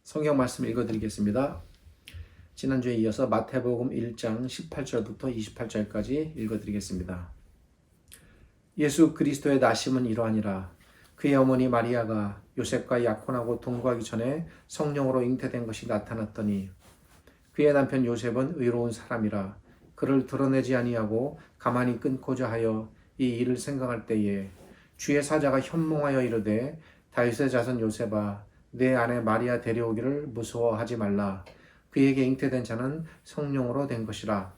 성경 말씀 읽어드리겠습니다. 지난주에 이어서 마태복음 1장 18절부터 28절까지 읽어드리겠습니다. 예수 그리스도의 나심은 이러하니라. 그의 어머니 마리아가 요셉과 약혼하고 동거하기 전에 성령으로 잉태된 것이 나타났더니 그의 남편 요셉은 의로운 사람이라 그를 드러내지 아니하고 가만히 끊고자 하여 이 일을 생각할 때에 주의 사자가 현몽하여 이르되 다윗의 자손 요셉아 내 아내 마리아 데려오기를 무서워하지 말라. 그에게 잉태된 자는 성령으로 된 것이라.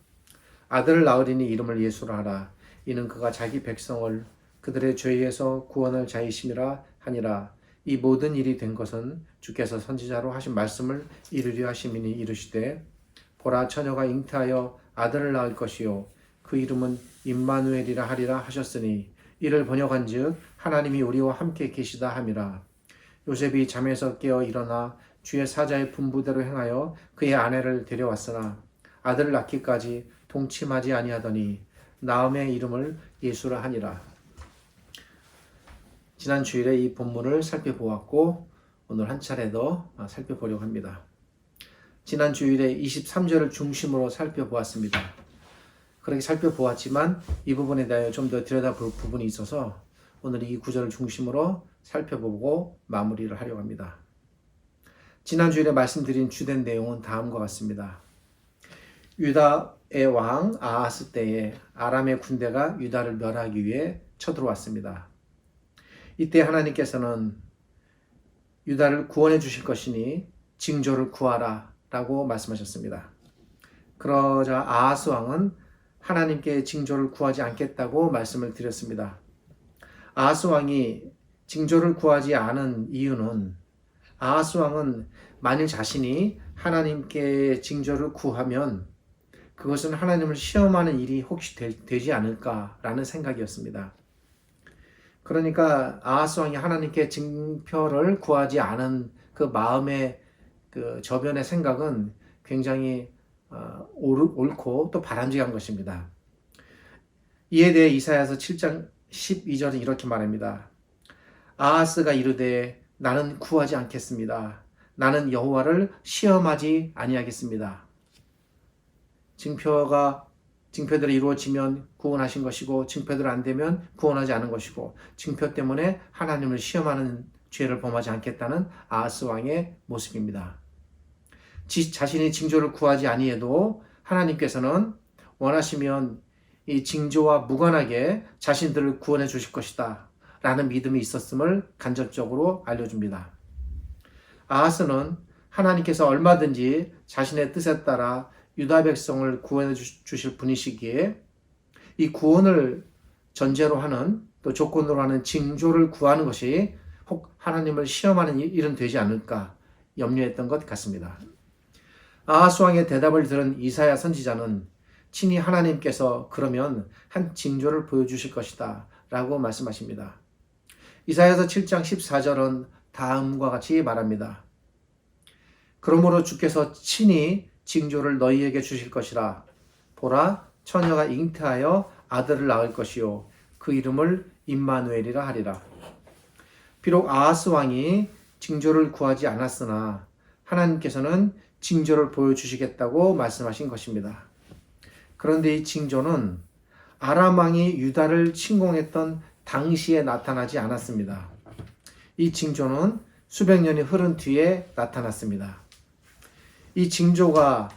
아들을 낳으리니 이름을 예수라 하라. 이는 그가 자기 백성을 그들의 죄에서 구원할 자이심이라 하니라. 이 모든 일이 된 것은 주께서 선지자로 하신 말씀을 이루려 하심이니 이르시되 보라 처녀가 잉태하여 아들을 낳을 것이요 그 이름은 임마누엘이라 하리라 하셨으니 이를 번역한즉 하나님이 우리와 함께 계시다 함이라. 요셉이 잠에서 깨어 일어나 주의 사자의 분부대로 행하여 그의 아내를 데려왔으나 아들을 낳기까지 동침하지 아니하더니 나음의 이름을 예수라 하니라. 지난 주일에 이 본문을 살펴보았고 오늘 한 차례 더 살펴보려고 합니다. 지난 주일에 23절을 중심으로 살펴보았습니다. 그렇게 살펴보았지만 이 부분에 대하여 좀 더 들여다볼 부분이 있어서 오늘 이 구절을 중심으로 살펴보고 마무리를 하려고 합니다. 지난 주일에 말씀드린 주된 내용은 다음과 같습니다. 유다의 왕 아하스 때에 아람의 군대가 유다를 멸하기 위해 쳐들어왔습니다. 이때 하나님께서는 유다를 구원해 주실 것이니 징조를 구하라 라고 말씀하셨습니다. 그러자 아하스 왕은 하나님께 징조를 구하지 않겠다고 말씀을 드렸습니다. 아하스 왕이 징조를 구하지 않은 이유는 아하스 왕은 만일 자신이 하나님께 징조를 구하면 그것은 하나님을 시험하는 일이 혹시 되지 않을까라는 생각이었습니다. 그러니까 아하스 왕이 하나님께 징표를 구하지 않은 그 마음의 그 저변의 생각은 굉장히 옳고 또 바람직한 것입니다. 이에 대해 이사야서 7장 12절은 이렇게 말합니다. 아하스가 이르되 나는 구하지 않겠습니다. 나는 여호와를 시험하지 아니하겠습니다. 징표들이 이루어지면 구원하신 것이고 징표들 안 되면 구원하지 않은 것이고 징표 때문에 하나님을 시험하는 죄를 범하지 않겠다는 아하스 왕의 모습입니다. 자신이 징조를 구하지 아니해도 하나님께서는 원하시면 이 징조와 무관하게 자신들을 구원해 주실 것이다 라는 믿음이 있었음을 간접적으로 알려줍니다. 아하스는 하나님께서 얼마든지 자신의 뜻에 따라 유다 백성을 구원해 주실 분이시기에 이 구원을 전제로 하는 또 조건으로 하는 징조를 구하는 것이 혹 하나님을 시험하는 일은 되지 않을까 염려했던 것 같습니다. 아하스 왕의 대답을 들은 이사야 선지자는 친히 하나님께서 그러면 한 징조를 보여주실 것이다 라고 말씀하십니다. 이사야서 7장 14절은 다음과 같이 말합니다. 그러므로 주께서 친히 징조를 너희에게 주실 것이라. 보라 처녀가 잉태하여 아들을 낳을 것이요 그 이름을 임마누엘이라 하리라. 비록 아하스 왕이 징조를 구하지 않았으나 하나님께서는 징조를 보여주시겠다고 말씀하신 것입니다. 그런데 이 징조는 아람 왕이 유다를 침공했던 당시에 나타나지 않았습니다. 이 징조는 수백 년이 흐른 뒤에 나타났습니다. 이 징조가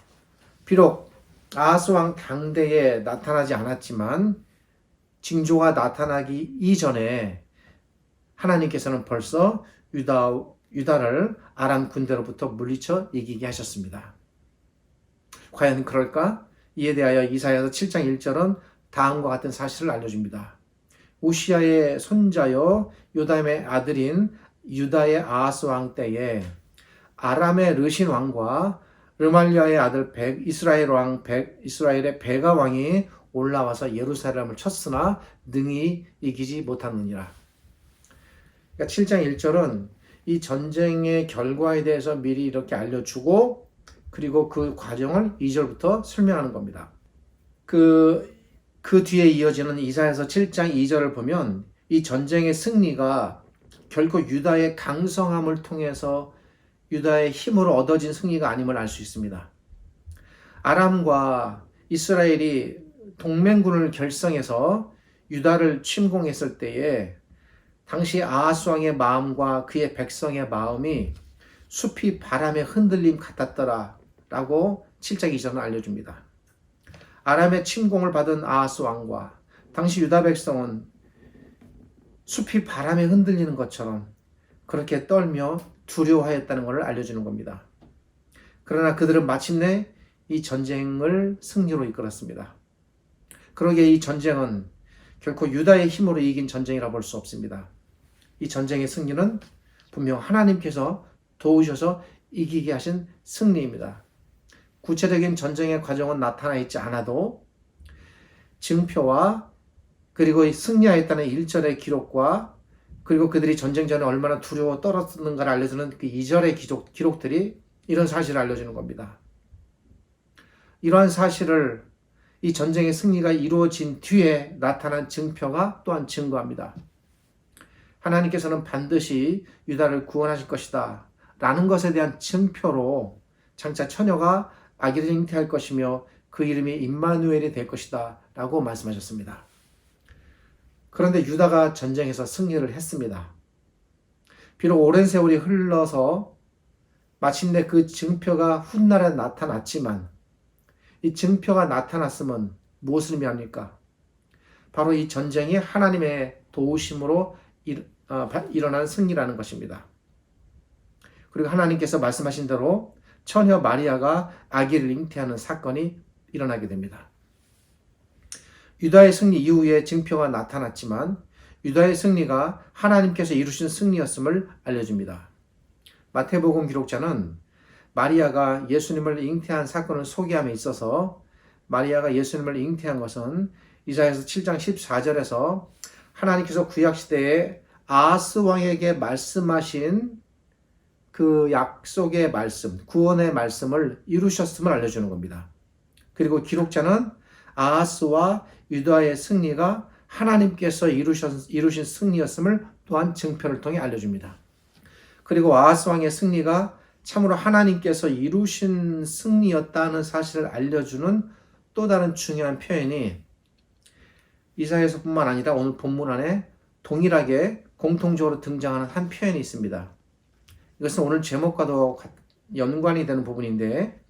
비록 아하스 왕 당대에 나타나지 않았지만 징조가 나타나기 이전에 하나님께서는 벌써 유다를 아람 군대로부터 물리쳐 이기게 하셨습니다. 과연 그럴까? 이에 대하여 이사야서 7장 1절은 다음과 같은 사실을 알려줍니다. 우시아의 손자여 요담의 아들인 유다의 아하스 왕 때에 아람의 르신 왕과 르말리아의 아들 이스라엘의 베가 왕이 올라와서 예루살렘을 쳤으나 능히 이기지 못하느니라. 그러니까 7장 1절은 이 전쟁의 결과에 대해서 미리 이렇게 알려주고 그리고 그 과정을 2절부터 설명하는 겁니다. 그 뒤에 이어지는 이사야서 7장 2절을 보면 이 전쟁의 승리가 결코 유다의 강성함을 통해서 유다의 힘으로 얻어진 승리가 아님을 알 수 있습니다. 아람과 이스라엘이 동맹군을 결성해서 유다를 침공했을 때에 당시 아하스 왕의 마음과 그의 백성의 마음이 숲이 바람에 흔들림 같았더라 라고 7장 2절은 알려줍니다. 아람의 침공을 받은 아하스 왕과 당시 유다 백성은 숲이 바람에 흔들리는 것처럼 그렇게 떨며 두려워하였다는 것을 알려주는 겁니다. 그러나 그들은 마침내 이 전쟁을 승리로 이끌었습니다. 그러기에 이 전쟁은 결코 유다의 힘으로 이긴 전쟁이라 볼 수 없습니다. 이 전쟁의 승리는 분명 하나님께서 도우셔서 이기게 하신 승리입니다. 구체적인 전쟁의 과정은 나타나 있지 않아도 증표와 그리고 승리하였다는 1절의 기록과 그리고 그들이 전쟁 전에 얼마나 두려워 떨었는가를 알려주는 그 2절의 기록들이 이런 사실을 알려주는 겁니다. 이러한 사실을 이 전쟁의 승리가 이루어진 뒤에 나타난 증표가 또한 증거합니다. 하나님께서는 반드시 유다를 구원하실 것이다 라는 것에 대한 증표로 장차 처녀가 아기를 잉태할 것이며 그 이름이 임마누엘이 될 것이다 라고 말씀하셨습니다. 그런데 유다가 전쟁에서 승리를 했습니다. 비록 오랜 세월이 흘러서 마침내 그 증표가 훗날에 나타났지만 이 증표가 나타났으면 무엇을 의미합니까? 바로 이 전쟁이 하나님의 도우심으로 일어난 승리라는 것입니다. 그리고 하나님께서 말씀하신 대로 처녀 마리아가 아기를 잉태하는 사건이 일어나게 됩니다. 유다의 승리 이후에 증표가 나타났지만 유다의 승리가 하나님께서 이루신 승리였음을 알려줍니다. 마태복음 기록자는 마리아가 예수님을 잉태한 사건을 소개함에 있어서 마리아가 예수님을 잉태한 것은 이사야서 7장 14절에서 하나님께서 구약시대에 아하스 왕에게 말씀하신 그 약속의 말씀, 구원의 말씀을 이루셨음을 알려주는 겁니다. 그리고 기록자는 아하스와 유다의 승리가 하나님께서 이루신 승리였음을 또한 증표를 통해 알려줍니다. 그리고 아하스 왕의 승리가 참으로 하나님께서 이루신 승리였다는 사실을 알려주는 또 다른 중요한 표현이 이사야서뿐만 아니라 오늘 본문 안에 동일하게 공통적으로 등장하는 한 표현이 있습니다. 이것은 오늘 제목과도 연관이 되는 부분인데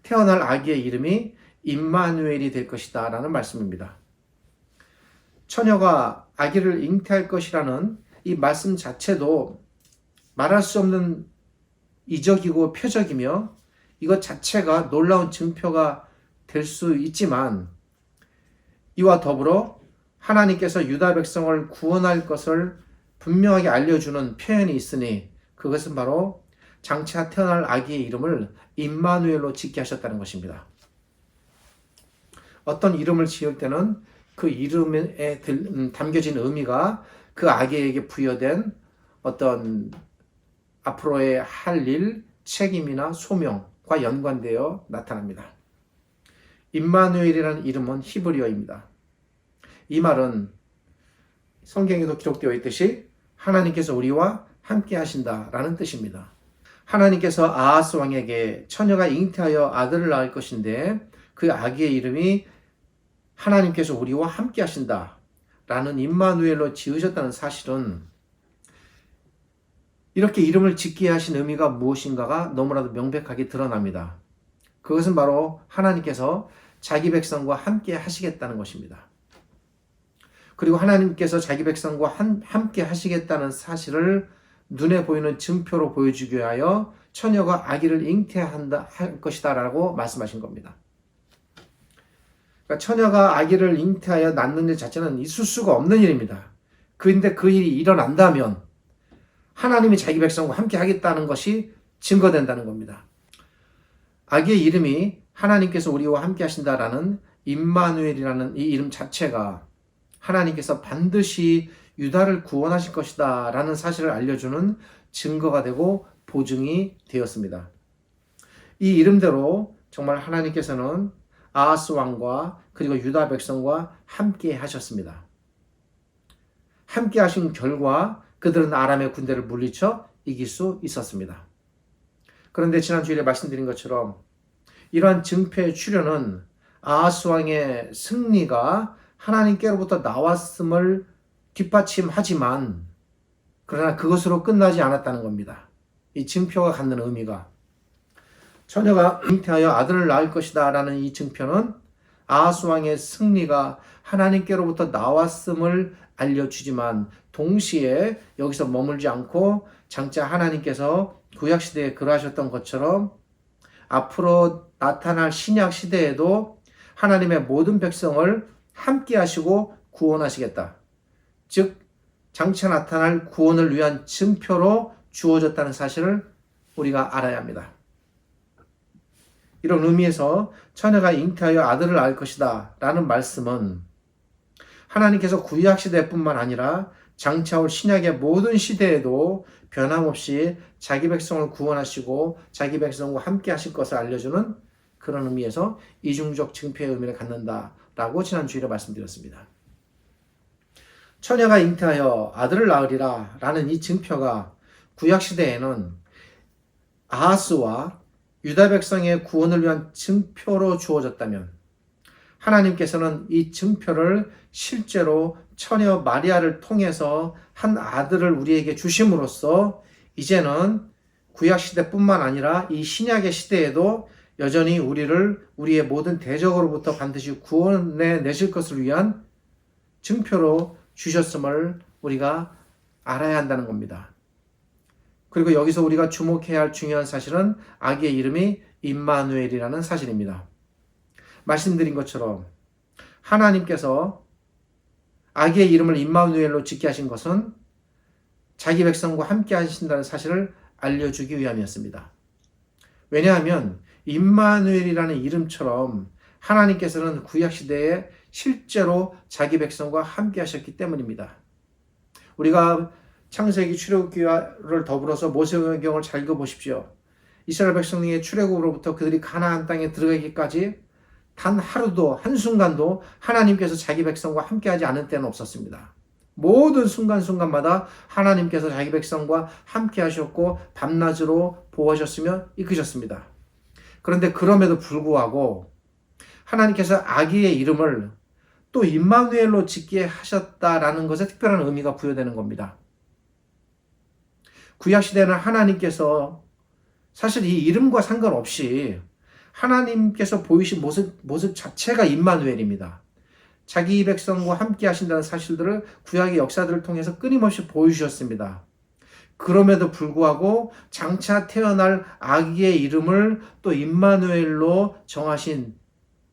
태어날 아기의 이름이 임마누엘이 될 것이다 라는 말씀입니다. 처녀가 아기를 잉태할 것이라는 이 말씀 자체도 말할 수 없는 이적이고 표적이며 이것 자체가 놀라운 증표가 될 수 있지만 이와 더불어 하나님께서 유다 백성을 구원할 것을 분명하게 알려주는 표현이 있으니 그것은 바로 장차 태어날 아기의 이름을 임마누엘로 짓게 하셨다는 것입니다. 어떤 이름을 지을 때는 그 이름에 담겨진 의미가 그 아기에게 부여된 어떤 앞으로의 할 일, 책임이나 소명과 연관되어 나타납니다. 임마누엘이라는 이름은 히브리어입니다. 이 말은 성경에도 기록되어 있듯이 하나님께서 우리와 함께 하신다라는 뜻입니다. 하나님께서 아하스 왕에게 처녀가 잉태하여 아들을 낳을 것인데 그 아기의 이름이 하나님께서 우리와 함께 하신다라는 임마누엘로 지으셨다는 사실은 이렇게 이름을 짓게 하신 의미가 무엇인가가 너무나도 명백하게 드러납니다. 그것은 바로 하나님께서 자기 백성과 함께 하시겠다는 것입니다. 그리고 하나님께서 자기 백성과 함께 하시겠다는 사실을 눈에 보이는 증표로 보여주기 위하여 처녀가 아기를 잉태할 것이다 라고 말씀하신 겁니다. 그러니까 처녀가 아기를 잉태하여 낳는 일 자체는 있을 수가 없는 일입니다. 그런데 그 일이 일어난다면 하나님이 자기 백성과 함께 하겠다는 것이 증거된다는 겁니다. 아기의 이름이 하나님께서 우리와 함께 하신다라는 임마누엘이라는 이 이름 자체가 하나님께서 반드시 유다를 구원하실 것이다 라는 사실을 알려주는 증거가 되고 보증이 되었습니다. 이 이름대로 정말 하나님께서는 아하스 왕과 그리고 유다 백성과 함께 하셨습니다. 함께 하신 결과 그들은 아람의 군대를 물리쳐 이길 수 있었습니다. 그런데 지난 주일에 말씀드린 것처럼 이러한 증표의 출현은 아하스 왕의 승리가 하나님께로부터 나왔음을 뒷받침하지만 그러나 그것으로 끝나지 않았다는 겁니다. 이 증표가 갖는 의미가 처녀가 잉태하여 아들을 낳을 것이다 라는 이 증표는 아하스 왕의 승리가 하나님께로부터 나왔음을 알려주지만 동시에 여기서 머물지 않고 장차 하나님께서 구약시대에 그러하셨던 것처럼 앞으로 나타날 신약시대에도 하나님의 모든 백성을 함께 하시고 구원하시겠다. 즉 장차 나타날 구원을 위한 증표로 주어졌다는 사실을 우리가 알아야 합니다. 이런 의미에서 처녀가 잉태하여 아들을 낳을 것이다 라는 말씀은 하나님께서 구약시대뿐만 아니라 장차 올 신약의 모든 시대에도 변함없이 자기 백성을 구원하시고 자기 백성과 함께 하실 것을 알려주는 그런 의미에서 이중적 증표의 의미를 갖는다라고 지난 주일에 말씀드렸습니다. 처녀가 잉태하여 아들을 낳으리라 라는 이 증표가 구약시대에는 아하스와 유다 백성의 구원을 위한 증표로 주어졌다면 하나님께서는 이 증표를 실제로 처녀 마리아를 통해서 한 아들을 우리에게 주심으로써 이제는 구약시대뿐만 아니라 이 신약의 시대에도 여전히 우리를 우리의 모든 대적으로부터 반드시 구원해 내실 것을 위한 증표로 주셨음을 우리가 알아야 한다는 겁니다. 그리고 여기서 우리가 주목해야 할 중요한 사실은 아기의 이름이 임마누엘이라는 사실입니다. 말씀드린 것처럼 하나님께서 아기의 이름을 임마누엘로 짓게 하신 것은 자기 백성과 함께 하신다는 사실을 알려주기 위함이었습니다. 왜냐하면 임마누엘이라는 이름처럼 하나님께서는 구약시대에 실제로 자기 백성과 함께 하셨기 때문입니다. 우리가 창세기 출애굽기를 더불어서 모세경을 잘 읽어보십시오. 이스라엘 백성의 출애굽으로부터 그들이 가나안 땅에 들어가기까지 단 하루도 한순간도 하나님께서 자기 백성과 함께하지 않은 때는 없었습니다. 모든 순간순간마다 하나님께서 자기 백성과 함께 하셨고 밤낮으로 보호하셨으며 이끄셨습니다. 그런데 그럼에도 불구하고 하나님께서 아기의 이름을 또 임마누엘로 짓게 하셨다라는 것에 특별한 의미가 부여되는 겁니다. 구약시대는 하나님께서 사실 이 이름과 상관없이 하나님께서 보이신 모습 자체가 임마누엘입니다. 자기 백성과 함께 하신다는 사실들을 구약의 역사들을 통해서 끊임없이 보여주셨습니다. 그럼에도 불구하고 장차 태어날 아기의 이름을 또 임마누엘로 정하신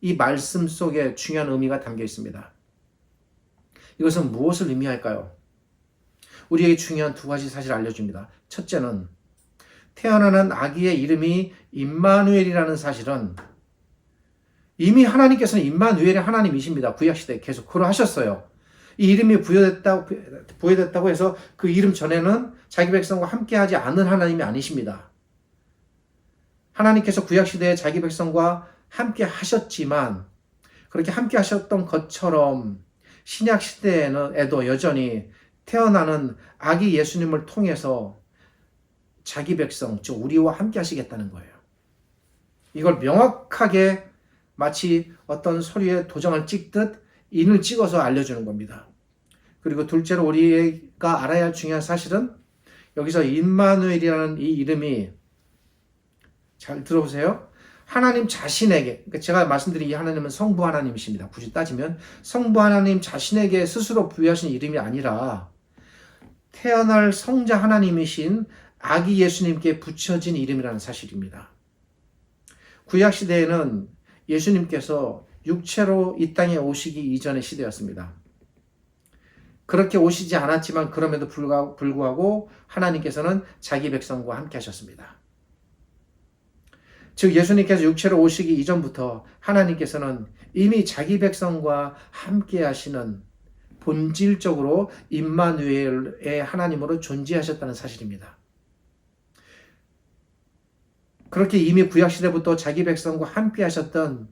이 말씀 속에 중요한 의미가 담겨 있습니다. 이것은 무엇을 의미할까요? 우리에게 중요한 두 가지 사실을 알려줍니다. 첫째는 태어나는 아기의 이름이 임마누엘이라는 사실은 이미 하나님께서는 임마누엘의 하나님이십니다. 구약시대에 계속 그러하셨어요. 이 이름이 부여됐다고 해서 그 이름 전에는 자기 백성과 함께하지 않은 하나님이 아니십니다. 하나님께서 구약시대에 자기 백성과 함께 하셨지만 그렇게 함께 하셨던 것처럼 신약시대에도 여전히 태어나는 아기 예수님을 통해서 자기 백성, 즉 우리와 함께 하시겠다는 거예요. 이걸 명확하게 마치 어떤 서류에 도장을 찍듯 인을 찍어서 알려주는 겁니다. 그리고 둘째로 우리가 알아야 할 중요한 사실은 여기서 임마누엘이라는 이 이름이 잘 들어보세요. 하나님 자신에게, 그러니까 제가 말씀드린 이 하나님은 성부 하나님이십니다. 굳이 따지면 성부 하나님 자신에게 스스로 부여하신 이름이 아니라 태어날 성자 하나님이신 아기 예수님께 붙여진 이름이라는 사실입니다. 구약시대에는 예수님께서 육체로 이 땅에 오시기 이전의 시대였습니다. 그렇게 오시지 않았지만 그럼에도 불구하고 하나님께서는 자기 백성과 함께 하셨습니다. 즉 예수님께서 육체로 오시기 이전부터 하나님께서는 이미 자기 백성과 함께 하시는 본질적으로 임마누엘의 하나님으로 존재하셨다는 사실입니다. 그렇게 이미 구약시대부터 자기 백성과 함께 하셨던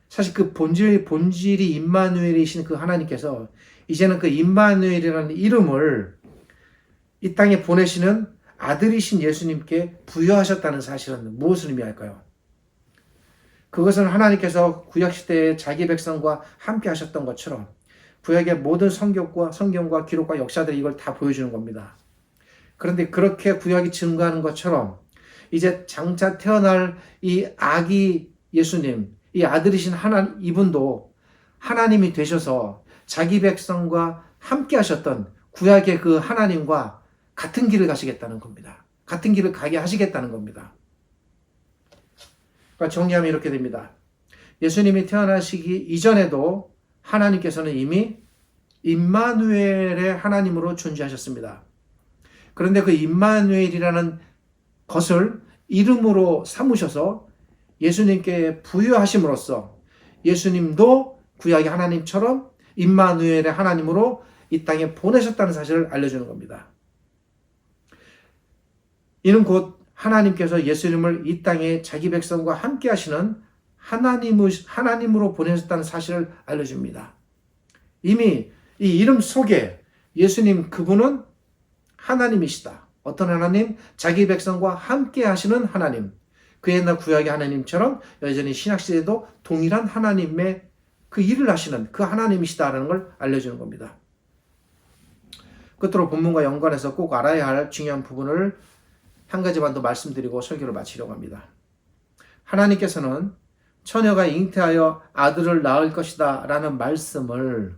사실 그 본질이 임마누엘이신 그 하나님께서 이제는 그 임마누엘이라는 이름을 이 땅에 보내시는 아들이신 예수님께 부여하셨다는 사실은 무엇을 의미할까요? 그것은 하나님께서 구약시대에 자기 백성과 함께 하셨던 것처럼 구약의 모든 성경과 기록과 역사들이 이걸 다 보여주는 겁니다. 그런데 그렇게 구약이 증거하는 것처럼 이제 장차 태어날 이 아기 예수님, 이 아들이신 이분도 하나님이 되셔서 자기 백성과 함께 하셨던 구약의 그 하나님과 같은 길을 가시겠다는 겁니다. 같은 길을 가게 하시겠다는 겁니다. 그러니까 정리하면 이렇게 됩니다. 예수님이 태어나시기 이전에도 하나님께서는 이미 임마누엘의 하나님으로 존재하셨습니다. 그런데 그 임마누엘이라는 것을 이름으로 삼으셔서 예수님께 부여하심으로써 예수님도 구약의 하나님처럼 임마누엘의 하나님으로 이 땅에 보내셨다는 사실을 알려주는 겁니다. 이는 곧 하나님께서 예수님을 이 땅에 자기 백성과 함께 하시는 하나님으로 보내셨다는 사실을 알려줍니다. 이미 이 이름 속에 예수님 그분은 하나님이시다. 어떤 하나님? 자기 백성과 함께 하시는 하나님. 그 옛날 구약의 하나님처럼 여전히 신약시대에도 동일한 하나님의 그 일을 하시는 그 하나님이시다라는 걸 알려주는 겁니다. 끝으로 본문과 연관해서 꼭 알아야 할 중요한 부분을 한 가지만 더 말씀드리고 설교를 마치려고 합니다. 하나님께서는 처녀가 잉태하여 아들을 낳을 것이다 라는 말씀을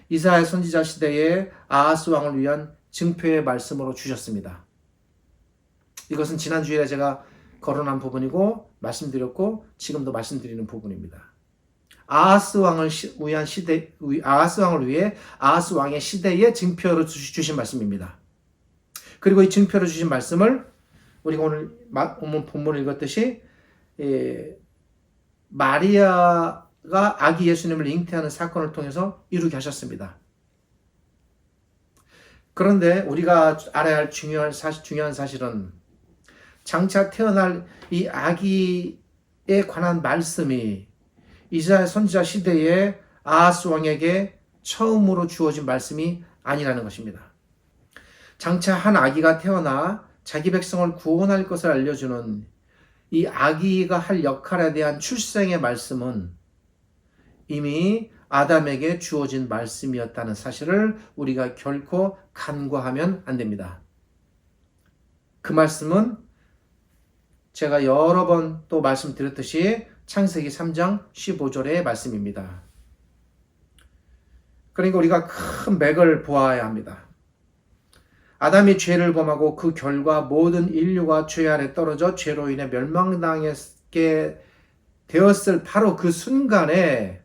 이사야 선지자 시대의 아하스 왕을 위한 증표의 말씀으로 주셨습니다. 이것은 지난 주일에 제가 거론한 부분이고 말씀드렸고 지금도 말씀드리는 부분입니다. 아하스 왕을 위해 아하스 왕의 시대의 증표로 주신 말씀입니다. 그리고 이 증표로 주신 말씀을 우리가 오늘 본문을 읽었듯이 마리아가 아기 예수님을 잉태하는 사건을 통해서 이루게 하셨습니다. 그런데 우리가 알아야 할 중요한 사실은 장차 태어날 이 아기에 관한 말씀이 이사야 선지자 시대에 아하스 왕에게 처음으로 주어진 말씀이 아니라는 것입니다. 장차 한 아기가 태어나 자기 백성을 구원할 것을 알려주는 이 아기가 할 역할에 대한 출생의 말씀은 이미 아담에게 주어진 말씀이었다는 사실을 우리가 결코 간과하면 안 됩니다. 그 말씀은 제가 여러 번 또 말씀드렸듯이 창세기 3장 15절의 말씀입니다. 그러니까 우리가 큰 맥을 보아야 합니다. 아담이 죄를 범하고 그 결과 모든 인류가 죄 아래 떨어져 죄로 인해 멸망당하게 되었을 바로 그 순간에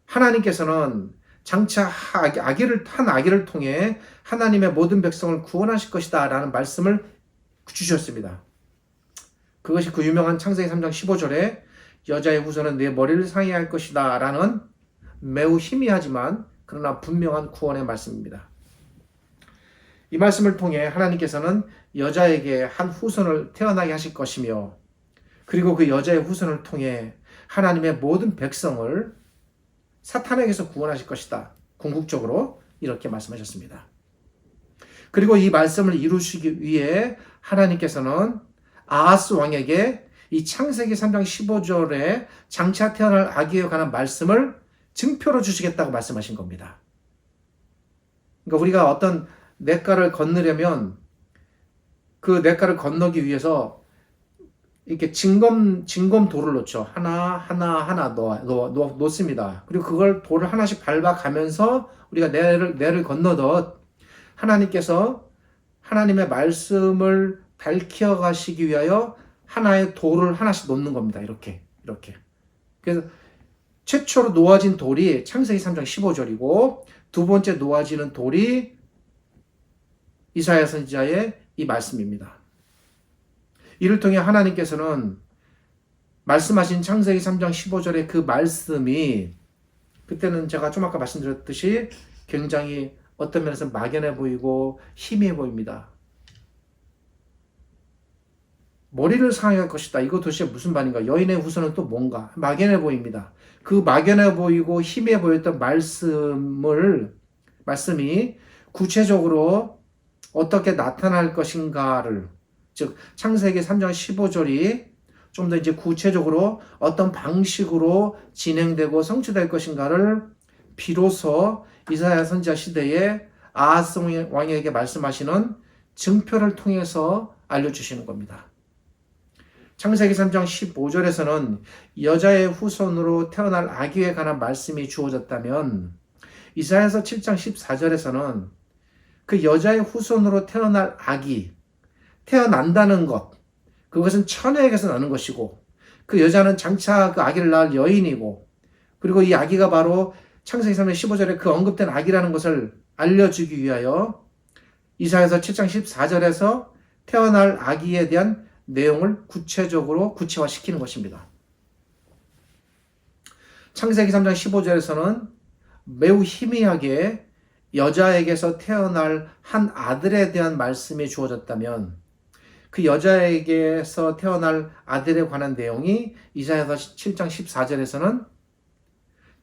하나님께서는 장차 한 아기를 통해 하나님의 모든 백성을 구원하실 것이다 라는 말씀을 주셨습니다. 그것이 그 유명한 창세기 3장 15절에 여자의 후손은 내 머리를 상해할 것이다 라는 매우 희미하지만 그러나 분명한 구원의 말씀입니다. 이 말씀을 통해 하나님께서는 여자에게 한 후손을 태어나게 하실 것이며 그리고 그 여자의 후손을 통해 하나님의 모든 백성을 사탄에게서 구원하실 것이다. 궁극적으로 이렇게 말씀하셨습니다. 그리고 이 말씀을 이루시기 위해 하나님께서는 아하스 왕에게 이 창세기 3장 15절에 장차 태어날 아기에 관한 말씀을 증표로 주시겠다고 말씀하신 겁니다. 그러니까 우리가 어떤 냇가를 건너려면 그 냇가를 건너기 위해서 이렇게 징검도를 놓죠. 하나 놓습니다. 그리고 그걸 돌을 하나씩 밟아가면서 우리가 내를 건너듯 하나님께서 하나님의 말씀을 밝혀 가시기 위하여 하나의 돌을 하나씩 놓는 겁니다. 이렇게. 그래서 최초로 놓아진 돌이 창세기 3장 15절이고 두 번째 놓아지는 돌이 이사야 선지자의 이 말씀입니다. 이를 통해 하나님께서는 말씀하신 창세기 3장 15절의 그 말씀이 그때는 제가 좀 아까 말씀드렸듯이 굉장히 어떤 면에서 막연해 보이고 희미해 보입니다. 머리를 상할 것이다. 이거 도대체 무슨 말인가? 여인의 후손은 또 뭔가? 막연해 보입니다. 그 막연해 보이고 희미해 보였던 말씀이 구체적으로 어떻게 나타날 것인가를, 즉 창세기 3장 15절이 좀 더 이제 구체적으로 어떤 방식으로 진행되고 성취될 것인가를 비로소 이사야 선지자 시대에 아하스 왕에게 말씀하시는 증표를 통해서 알려주시는 겁니다. 창세기 3장 15절에서는 여자의 후손으로 태어날 아기에 관한 말씀이 주어졌다면 이사야서 7장 14절에서는 그 여자의 후손으로 태어날 아기, 태어난다는 것, 그것은 처녀에게서 나는 것이고 그 여자는 장차 그 아기를 낳을 여인이고, 그리고 이 아기가 바로 창세기 3장 15절에 그 언급된 아기라는 것을 알려주기 위하여 이사야서 7장 14절에서 태어날 아기에 대한 내용을 구체적으로 구체화시키는 것입니다. 창세기 3장 15절에서는 매우 희미하게 여자에게서 태어날 한 아들에 대한 말씀이 주어졌다면 그 여자에게서 태어날 아들에 관한 내용이 이사야서 7장 14절에서는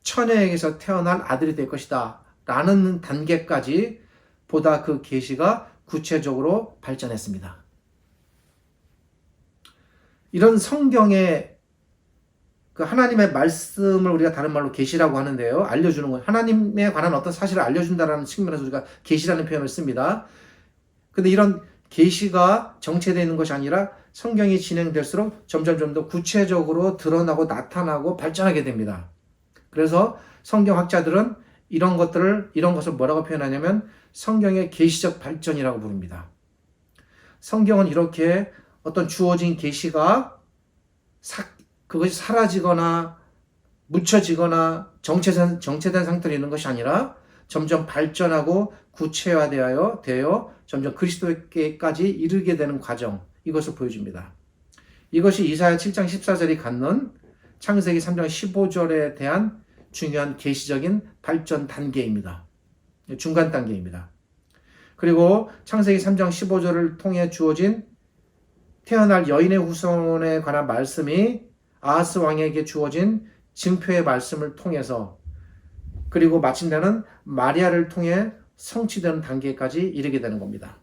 처녀에게서 태어날 아들이 될 것이다 라는 단계까지 보다 그 계시가 구체적으로 발전했습니다. 이런 성경의 그 하나님의 말씀을 우리가 다른 말로 계시라고 하는데요. 알려주는 거예요. 하나님에 관한 어떤 사실을 알려준다라는 측면에서 우리가 계시라는 표현을 씁니다. 근데 이런 계시가 정체되어 있는 것이 아니라 성경이 진행될수록 점점 더 구체적으로 드러나고 나타나고 발전하게 됩니다. 그래서 성경학자들은 이런 것을 뭐라고 표현하냐면 성경의 계시적 발전이라고 부릅니다. 성경은 이렇게 어떤 주어진 계시가 그것이 사라지거나 묻혀지거나 정체된 상태로 있는 것이 아니라 점점 발전하고 구체화되어 점점 그리스도께까지 이르게 되는 과정, 이것을 보여줍니다. 이것이 이사야 7장 14절이 갖는 창세기 3장 15절에 대한 중요한 계시적인 발전 단계입니다. 중간 단계입니다. 그리고 창세기 3장 15절을 통해 주어진 태어날 여인의 후손에 관한 말씀이 아하스 왕에게 주어진 증표의 말씀을 통해서, 그리고 마침내는 마리아를 통해 성취되는 단계까지 이르게 되는 겁니다.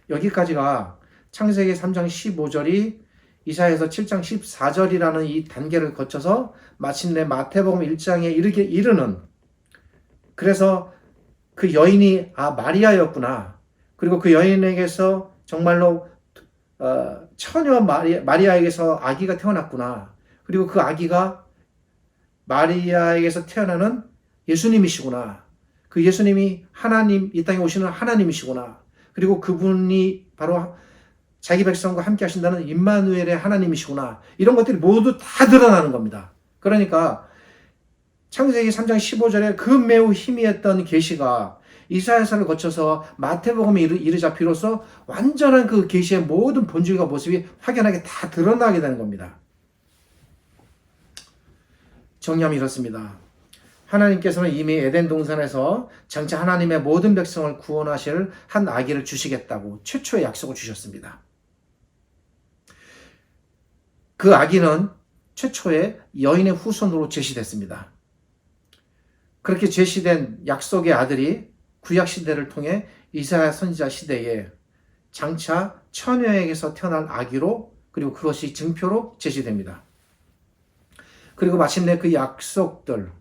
여기까지가 창세기 3장 15절이 이사야서 7장 14절이라는 이 단계를 거쳐서 마침내 마태복음 1장에 이르는, 그래서 그 여인이 마리아였구나, 그리고 그 여인에게서 정말로 처녀 마리아에게서 아기가 태어났구나, 그리고 그 아기가 마리아에게서 태어나는 예수님이시구나, 그 예수님이 하나님, 이 땅에 오시는 하나님이시구나, 그리고 그분이 바로 자기 백성과 함께 하신다는 임마누엘의 하나님이시구나, 이런 것들이 모두 다 드러나는 겁니다. 그러니까 창세기 3장 15절에 그 매우 희미했던 계시가 이사야서를 거쳐서 마태복음에 이르자 비로소 완전한 그 계시의 모든 본질과 모습이 확연하게 다 드러나게 되는 겁니다. 정리하면 이렇습니다. 하나님께서는 이미 에덴 동산에서 장차 하나님의 모든 백성을 구원하실 한 아기를 주시겠다고 최초의 약속을 주셨습니다. 그 아기는 최초의 여인의 후손으로 제시됐습니다. 그렇게 제시된 약속의 아들이 구약시대를 통해 이사야 선지자 시대에 장차 처녀에게서 태어난 아기로, 그리고 그것이 증표로 제시됩니다. 그리고 마침내 그 약속들,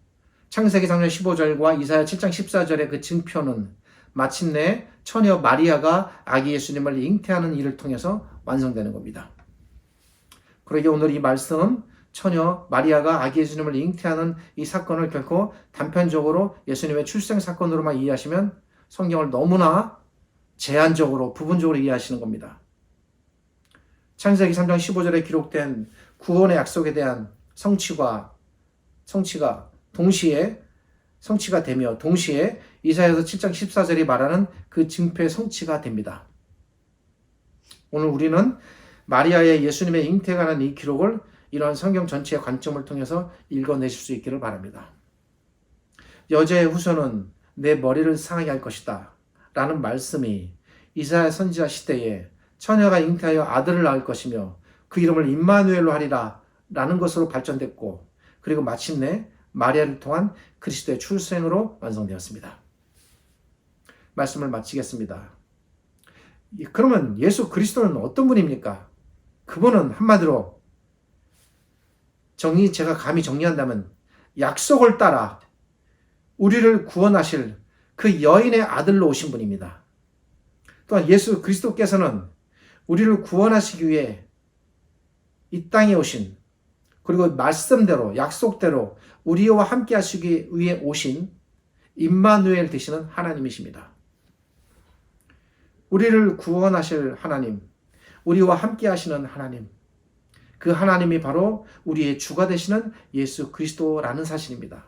창세기 3장 15절과 이사야 7장 14절의 그 증표는 마침내 처녀 마리아가 아기 예수님을 잉태하는 일을 통해서 완성되는 겁니다. 그러기에 오늘 이 말씀, 처녀 마리아가 아기 예수님을 잉태하는 이 사건을 결코 단편적으로 예수님의 출생 사건으로만 이해하시면 성경을 너무나 제한적으로, 부분적으로 이해하시는 겁니다. 창세기 3장 15절에 기록된 구원의 약속에 대한 성취가 동시에 성취가 되며, 동시에 이사야서 7장 14절이 말하는 그 증표의 성취가 됩니다. 오늘 우리는 마리아의 예수님의 잉태가 난 이 기록을 이러한 성경 전체의 관점을 통해서 읽어내실 수 있기를 바랍니다. 여자의 후손은 내 머리를 상하게 할 것이다 라는 말씀이 이사야 선지자 시대에 처녀가 잉태하여 아들을 낳을 것이며 그 이름을 임마누엘로 하리라 라는 것으로 발전됐고, 그리고 마침내 마리아를 통한 그리스도의 출생으로 완성되었습니다. 말씀을 마치겠습니다. 그러면 예수 그리스도는 어떤 분입니까? 그분은 한마디로 제가 감히 정리한다면 약속을 따라 우리를 구원하실 그 여인의 아들로 오신 분입니다. 또한 예수 그리스도께서는 우리를 구원하시기 위해 이 땅에 오신, 그리고 말씀대로 약속대로 우리와 함께 하시기 위해 오신 임마누엘 되시는 하나님이십니다. 우리를 구원하실 하나님, 우리와 함께 하시는 하나님, 그 하나님이 바로 우리의 주가 되시는 예수 그리스도라는 사실입니다.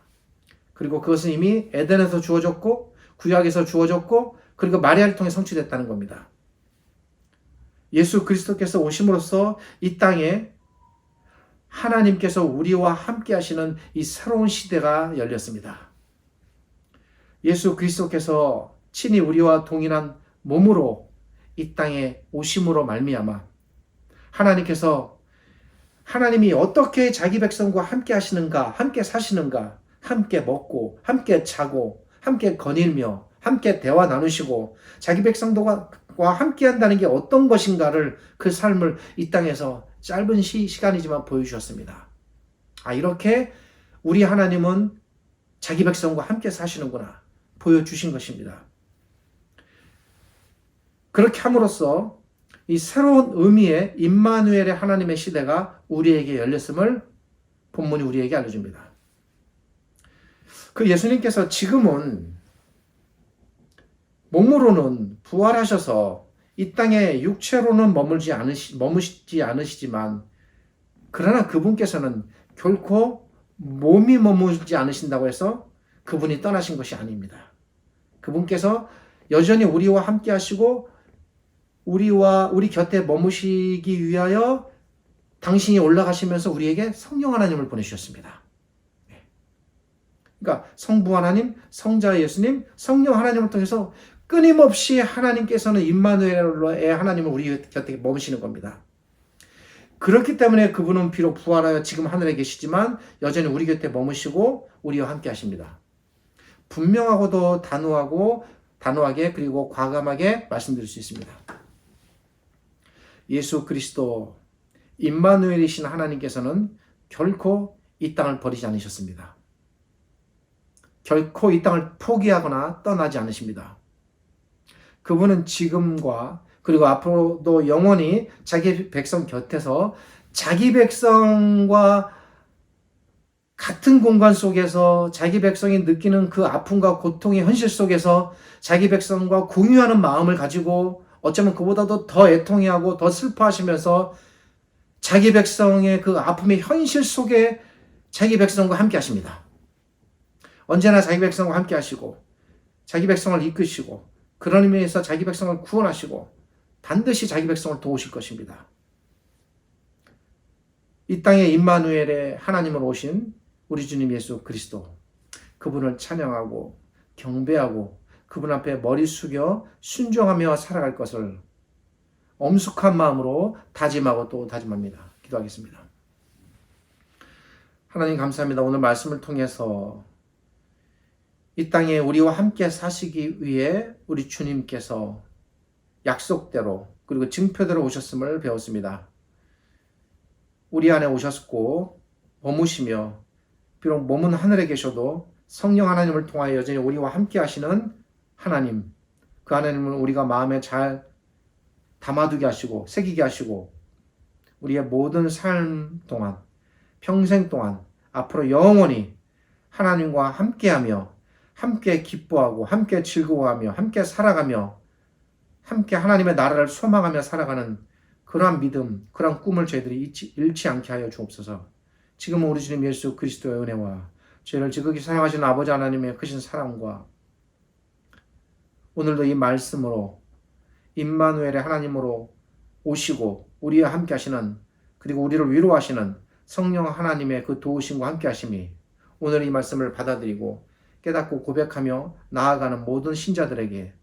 그리고 그것은 이미 에덴에서 주어졌고 구약에서 주어졌고 그리고 마리아를 통해 성취됐다는 겁니다. 예수 그리스도께서 오심으로써 이 땅에 하나님께서 우리와 함께 하시는 이 새로운 시대가 열렸습니다. 예수 그리스도께서 친히 우리와 동일한 몸으로 이 땅에 오심으로 말미암아 하나님이 어떻게 자기 백성과 함께 하시는가, 함께 사시는가, 함께 먹고, 함께 자고, 함께 거닐며, 함께 대화 나누시고, 자기 백성들과 함께 한다는 게 어떤 것인가를 그 삶을 이 땅에서 짧은 시간이지만 보여주셨습니다. 이렇게 우리 하나님은 자기 백성과 함께 사시는구나 보여주신 것입니다. 그렇게 함으로써 이 새로운 의미의 임마누엘의 하나님의 시대가 우리에게 열렸음을 본문이 우리에게 알려줍니다. 그 예수님께서 지금은 몸으로는 부활하셔서 이 땅에 육체로는 머무시지 않으시지만 그러나 그분께서는 결코 몸이 머무지 않으신다고 해서 그분이 떠나신 것이 아닙니다. 그분께서 여전히 우리와 함께 하시고 우리 곁에 머무시기 위하여 당신이 올라가시면서 우리에게 성령 하나님을 보내주셨습니다. 그러니까 성부 하나님, 성자 예수님, 성령 하나님을 통해서 끊임없이 하나님께서는 임마누엘의 하나님을 우리 곁에 머무시는 겁니다. 그렇기 때문에 그분은 비록 부활하여 지금 하늘에 계시지만 여전히 우리 곁에 머무시고 우리와 함께 하십니다. 분명하고도 단호하게 그리고 과감하게 말씀드릴 수 있습니다. 예수 그리스도 임마누엘이신 하나님께서는 결코 이 땅을 버리지 않으셨습니다. 결코 이 땅을 포기하거나 떠나지 않으십니다. 그분은 지금과 그리고 앞으로도 영원히 자기 백성 곁에서 자기 백성과 같은 공간 속에서 자기 백성이 느끼는 그 아픔과 고통의 현실 속에서 자기 백성과 공유하는 마음을 가지고 어쩌면 그보다도 더 애통해하고 더 슬퍼하시면서 자기 백성의 그 아픔의 현실 속에 자기 백성과 함께 하십니다. 언제나 자기 백성과 함께 하시고 자기 백성을 이끄시고 그런 의미에서 자기 백성을 구원하시고 반드시 자기 백성을 도우실 것입니다. 이 땅에 임마누엘의 하나님으로 오신 우리 주님 예수 그리스도, 그분을 찬양하고 경배하고 그분 앞에 머리 숙여 순종하며 살아갈 것을 엄숙한 마음으로 다짐하고 또 다짐합니다. 기도하겠습니다. 하나님 감사합니다. 오늘 말씀을 통해서 이 땅에 우리와 함께 사시기 위해 우리 주님께서 약속대로 그리고 증표대로 오셨음을 배웠습니다. 우리 안에 오셨고 머무시며 비록 몸은 하늘에 계셔도 성령 하나님을 통하여 여전히 우리와 함께 하시는 하나님, 그 하나님을 우리가 마음에 잘 담아두게 하시고 새기게 하시고 우리의 모든 삶 동안 평생 동안 앞으로 영원히 하나님과 함께하며 함께 기뻐하고 함께 즐거워하며 함께 살아가며 함께 하나님의 나라를 소망하며 살아가는 그러한 믿음, 그러한 꿈을 저희들이 잃지 않게 하여 주옵소서. 지금은 우리 주님 예수 그리스도의 은혜와 저희를 지극히 사랑하시는 아버지 하나님의 크신 사랑과 오늘도 이 말씀으로 임마누엘의 하나님으로 오시고 우리와 함께 하시는 그리고 우리를 위로하시는 성령 하나님의 그 도우심과 함께 하심이 오늘 이 말씀을 받아들이고 깨닫고 고백하며 나아가는 모든 신자들에게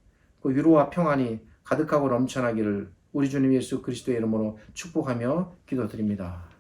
그 위로와 평안이 가득하고 넘쳐나기를 우리 주님 예수 그리스도의 이름으로 축복하며 기도드립니다.